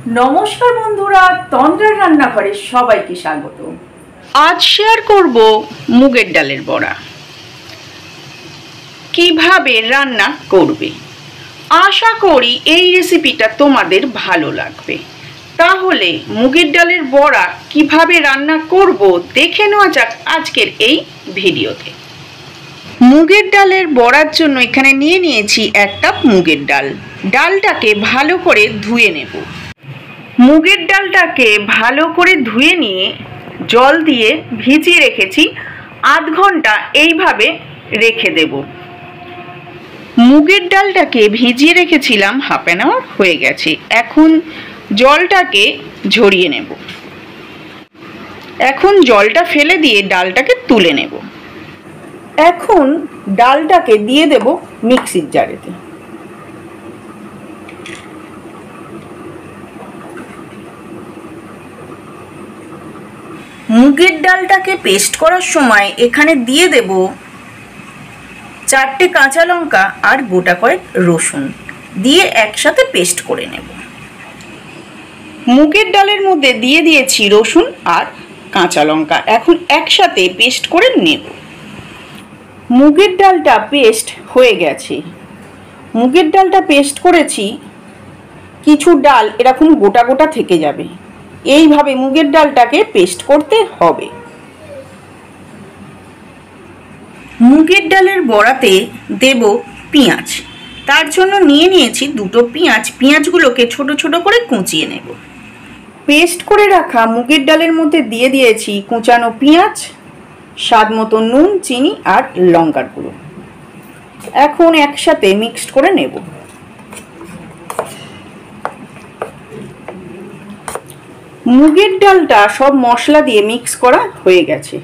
नमस्कार बंधुरा तंद्रार रान्नाघरे सबाइके स्वागत। आज शेयर करब मुगेर डालेर बड़ा किभाबे रान्ना करबे। आशा करी এই রেসিপিটা তোমাদের ভালো লাগবে। তাহলে মুগের ডালের বড়া কিভাবে রান্না করব দেখে নেওয়া যাক আজকের এই ভিডিওতে। মুগের ডালের বড়ার জন্য এখানে নিয়ে নিয়েছি 1 কাপ মুগের ডাল। ডালটাকে ভালো করে ধুয়ে নেব। মুগের ডালটাকে ভালো করে ধুয়ে নিয়ে জল দিয়ে ভিজিয়ে রেখেছি। আধ ঘন্টা এইভাবে রেখে দেব। মুগের ডালটাকে ভিজিয়ে রেখেছিলাম হাফ অ্যান আওয়ার হয়ে গেছে। এখন জলটাকে ঝরিয়ে নেব। এখন জলটা ফেলে দিয়ে ডালটাকে তুলে নেব। এখন ডালটাকে দিয়ে দেব মিক্সির জারেতে। মুগের ডালটাকে পেস্ট করার সময় এখানে দিয়ে দেব 4টে কাঁচা লঙ্কা আর গোটা কয়েক রসুন দিয়ে একসাথে পেস্ট করে নেব। মুগের ডালের মধ্যে দিয়ে দিয়েছি রসুন আর কাঁচা লঙ্কা। এখন একসাথে পেস্ট করে নেব। মুগের ডালটা পেস্ট হয়ে গেছে। মুগের ডালটা পেস্ট করেছি, কিছু ডাল এরকম গোটা গোটা থেকে যাবে। এইভাবে মুগের ডালটাকে পেস্ট করতে হবে। মুগের ডালের বড়াতে দেব পেঁয়াজ। তার জন্য নিয়ে নিয়েছি 2টো পেঁয়াজ। পেঁয়াজগুলোকে ছোট ছোট করে কুচিয়ে নেব। পেস্ট করে রাখা মুগের ডালের মধ্যে দিয়ে দিয়েছি কুচানো পেঁয়াজ, স্বাদ মতো নুন, চিনি আর লঙ্কার গুঁড়ো। এখন একসাথে মিক্সড করে নেব। মুগের ডালটা সব মশলা দিয়ে মিক্স করা হয়ে গেছে।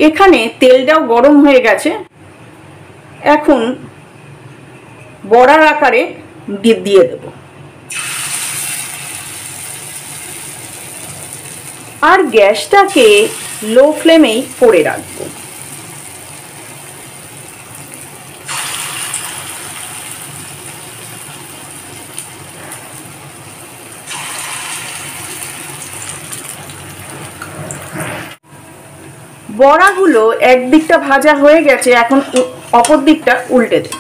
এখানে তেলটাও গরম হয়ে গেছে। এখন বড়ার আকারে দিয়ে দেব আর গ্যাসটাকে লো ফ্লেমেই করে রাখবো। বড়াগুলো একদিকটা ভাজা হয়ে গেছে। এখন অপর দিকটা উল্টে দেব।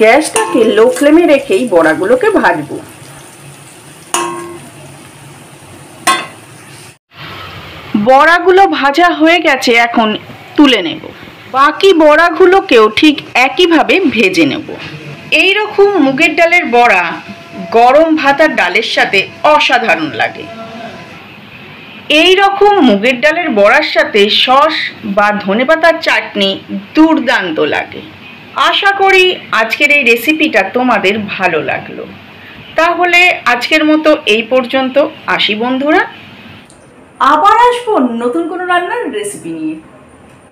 গ্যাসটাকে লো ফ্লেমে রেখেই বড়াগুলোকে ভাজবো। বড়াগুলো ভাজা হয়ে গেছে, এখন তুলে নেব। বাকি বড়াগুলোকেও ঠিক একইভাবে ভেজে নেব। এই রকম মুগের ডালের বড়া গরম ভাত আর ডালের সাথে অসাধারণ লাগে। এই রকম মুগের ডালের বড়ার সাথে সস বা ধনেপাতার চাটনি দুর্দান্ত লাগে। আশা করি আজকের এই রেসিপিটা তোমাদের ভালো লাগলো। তাহলে আজকের মতো এই পর্যন্ত। আসি বন্ধুরা, আবার আসবো নতুন কোনো রান্নার রেসিপি নিয়ে।